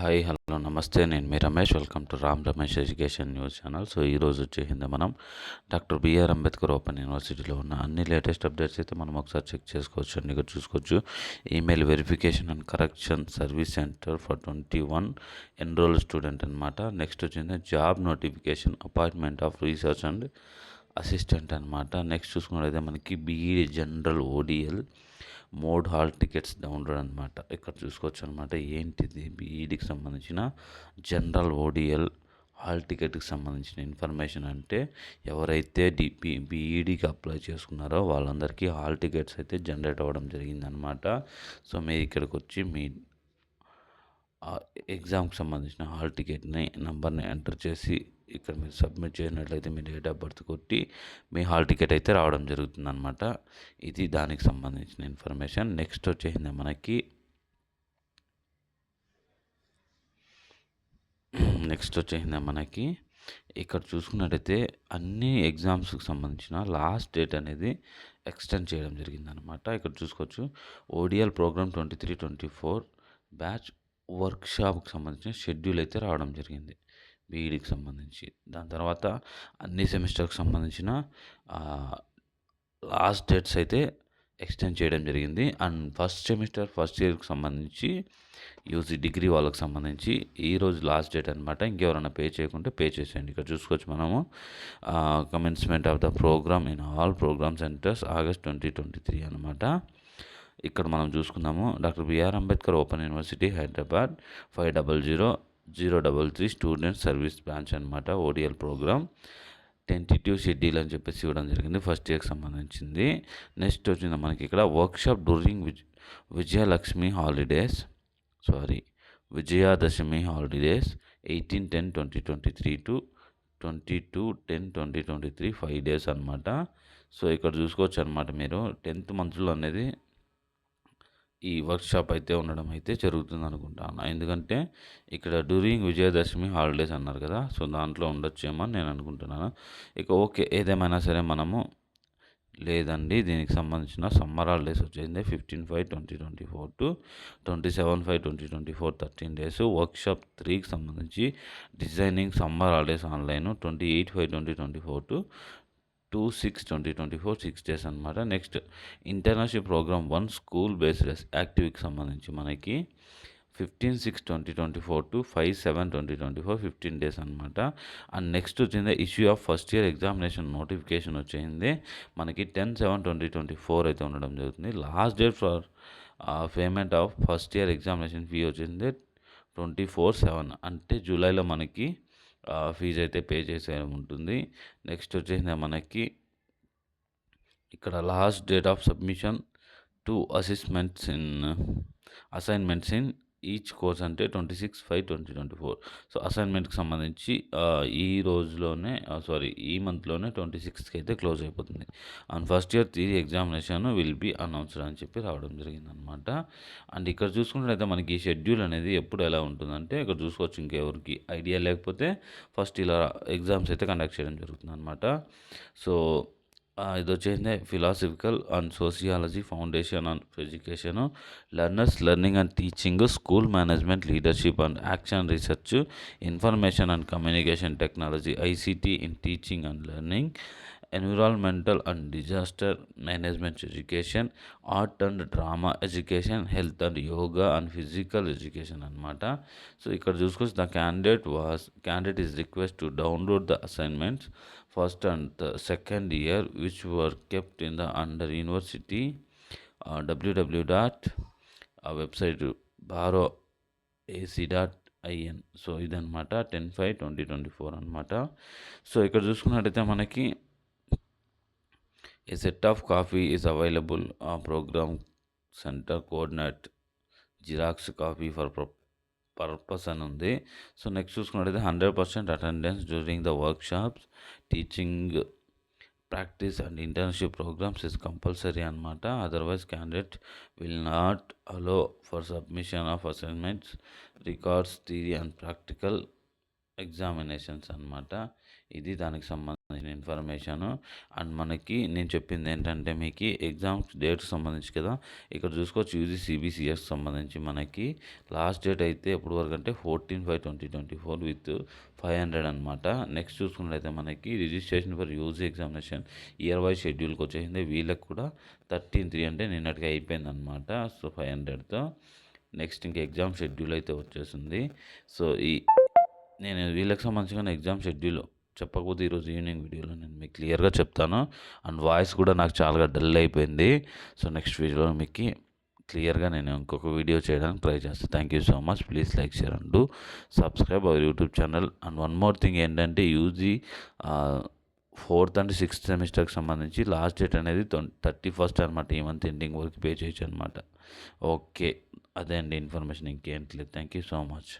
Hi hello నమస్తే. నేను మీ Ramesh. Welcome to Ram Ramesh education news channel. So ఈరోజు వచ్చేసింది మనం డాక్టర్ బిఆర్ అంబేద్కర్ ఓపెన్ యూనివర్సిటీలో ఉన్న అన్ని లేటెస్ట్ అప్డేట్స్ అయితే మనం ఒకసారి చెక్ చేసుకోవచ్చు అండి. ఇక్కడ చూసుకోవచ్చు, email verification and correction service center for 21 enrol student అనమాట. నెక్స్ట్ వచ్చింది job notification appointment of research and assistant అనమాట. నెక్స్ట్ చూసుకున్నట్లయితే మనకి B Ed general ODL mode hall tickets download అనమాట. ఇక్కడ చూసుకోవచ్చు అనమాట. ఏంటిది? బీఈడికి సంబంధించిన జనరల్ ఓడిఎల్ హాల్ టికెట్కి సంబంధించిన ఇన్ఫర్మేషన్. అంటే ఎవరైతే బీఈడికి అప్లై చేసుకున్నారో వాళ్ళందరికీ హాల్ టికెట్స్ అయితే జనరేట్ అవ్వడం జరిగిందనమాట. సో మీరు ఇక్కడికి వచ్చి మీ ఎగ్జామ్కి సంబంధించిన హాల్ టికెట్ని నెంబర్ని ఎంటర్ చేసి ఇక్కడ మీరు సబ్మిట్ చేసినట్లయితే మీ డేట్ ఆఫ్ బర్త్ కొట్టి మీ హాల్ టికెట్ అయితే రావడం జరుగుతుంది అనమాట. ఇది దానికి సంబంధించిన ఇన్ఫర్మేషన్. నెక్స్ట్ వచ్చేసింది మనకి ఇక్కడ చూసుకున్నట్టయితే అన్ని ఎగ్జామ్స్కి సంబంధించిన లాస్ట్ డేట్ అనేది ఎక్స్టెండ్ చేయడం జరిగిందనమాట. ఇక్కడ చూసుకోవచ్చు, ఓడిఎల్ ప్రోగ్రామ్ 23-24 బ్యాచ్ వర్క్షాప్కి సంబంధించిన షెడ్యూల్ అయితే రావడం జరిగింది బీఈడికి సంబంధించి. దాని తర్వాత అన్ని సెమిస్టర్కి సంబంధించిన లాస్ట్ డేట్స్ అయితే ఎక్స్టెండ్ చేయడం జరిగింది. అండ్ ఫస్ట్ సెమిస్టర్ ఫస్ట్ ఇయర్కి సంబంధించి యూజీ డిగ్రీ వాళ్ళకి సంబంధించి ఈరోజు లాస్ట్ డేట్ అనమాట. ఇంకెవరైనా పే చేయకుంటే పే చేసేయండి. ఇక్కడ చూసుకోవచ్చు మనము commencement of the programme in all programme centres August 2023 అనమాట. ఇక్కడ మనం చూసుకుందాము, doctor B R Ambedkar open university Hyderabad 500033 student service branch అనమాట. ఓడిఎల్ ప్రోగ్రామ్ టెంటేటివ్ షెడ్యూల్ అని చెప్పేసి ఇవ్వడం జరిగింది ఫస్ట్ ఇయర్కి సంబంధించింది. నెక్స్ట్ వచ్చింది మనకి ఇక్కడ workshop during Vijayadashami holidays 18-10-2023 to 22-10-2023 5 days అనమాట. సో ఇక్కడ చూసుకోవచ్చు అనమాట, మీరు 10th మంత్లో అనేది ఈ వర్క్షాప్ అయితే ఉండడం అయితే జరుగుతుంది అనుకుంటాను. ఎందుకంటే ఇక్కడ డ్యూరింగ్ విజయదశమి హాలిడేస్ అన్నారు కదా, సో దాంట్లో ఉండొచ్చేమో అని నేను అనుకుంటున్నాను. ఇక ఓకే, ఏదేమైనా సరే మనము లేదండి, దీనికి సంబంధించిన సమ్మర్ హాలిడేస్ వచ్చింది 15/5/2024 to 27/5/2024 13 days. వర్క్షాప్ 3కి సంబంధించి designing summer holidays online 28/5/2024 to 2/6/2024 6 days అనమాట. Next internship programme 1 school based యాక్టివిటీకి సంబంధించి మనకి 15/6/2024 to 5/7/2024 15 days అనమాట. అండ్ నెక్స్ట్ వచ్చింది issue of first year examination notification వచ్చింది మనకి 10/7/2024 అయితే ఉండడం జరుగుతుంది. Last date for payment of first year examination fee వచ్చింది 24/7 అంటే జూలైలో మనకి ఫీజు అయితే పే చేసే ఉంటుంది. నెక్స్ట్ వచ్చేసింది మనకి ఇక్కడ last date of submission to assignments in each course అంటే 26/5/2024. సో అసైన్మెంట్కి సంబంధించి ఈ మంత్లోనే 26కి అయితే క్లోజ్ అయిపోతుంది. And first year theory examination will be announced అని చెప్పి రావడం జరిగింది అనమాట. అండ్ ఇక్కడ చూసుకున్నట్లయితే మనకి ఈ షెడ్యూల్ అనేది ఎప్పుడు ఎలా ఉంటుందంటే ఇక్కడ చూసుకోవచ్చు, ఇంకెవరికి ఐడియా లేకపోతే ఫస్ట్ ఇలా ఎగ్జామ్స్ అయితే కండక్ట్ చేయడం జరుగుతుంది అనమాట. సో ఇది వచ్చేసింది philosophical and sociology foundation on education, learners learning and teaching, school management leadership and action research, information and communication technology ICT in teaching and learning, environmental and disaster management education, art and drama education, health and yoga and physical education అనమాట. So ఇక్కడ చూసుకోవచ్చు, the candidate is request to download the assignments first and the second year which were kept in the under university www.website baro.ac.in. So ఇదనమాట 10/5/2024 అనమాట. So ఇక్కడ చూసుకున్నట్టయితే మనకి a set of copy is available programme centre coordinate xerox copy for purpose అని ఉంది. So next చూసుకున్నట్టయితే 100% attendance during the workshops, teaching practice and internship programmes is compulsory అనమాట. Otherwise candidate will not allow for submission of assignments, records, theory and practical examinations అనమాట. ఇది దానికి సంబంధించిన information. And మనకి నేను చెప్పింది ఏంటంటే మీకు ఎగ్జామ్స్ డేట్కి సంబంధించి కదా, ఇక్కడ చూసుకోవచ్చు యూజీ సిబిసిఎస్ సంబంధించి మనకి లాస్ట్ డేట్ అయితే ఎప్పటి వరకు అంటే 14/5/2024 విత్ 500 అనమాట. నెక్స్ట్ చూసుకున్నట్లయితే మనకి registration for UG examination year wise షెడ్యూల్కి వచ్చేసింది. వీళ్ళకి కూడా 13/3 అంటే నిన్నటికి అయిపోయింది అనమాట. సో 500తో నెక్స్ట్ ఇంకా ఎగ్జామ్ షెడ్యూల్ అయితే వచ్చేసింది. సో నేను వీళ్ళకి సంబంధించిన ఎగ్జామ్ షెడ్యూల్ చెప్పకపోతే ఈరోజు ఈవినింగ్ వీడియోలో నేను మీకు క్లియర్గా చెప్తాను. అండ్ వాయిస్ కూడా నాకు చాలా డల్ అయిపోయింది. సో నెక్స్ట్ వీడియోలో మీకు క్లియర్గా నేను ఇంకొక వీడియో చేయడానికి ట్రై చేస్తాను. Thank you so much. Please like, share and do subscribe our YouTube channel. And one more thing ఏంటంటే యూజీ 4th అండ్ 6th సెమిస్టర్కి సంబంధించి లాస్ట్ డేట్ అనేది 31st అనమాట. ఈ మంత్ ఎండింగ్ వరకు పే చేయొచ్చు అనమాట. ఓకే, అదే అండి ఇన్ఫర్మేషన్, ఇంకేంటి లేదు. Thank you so much.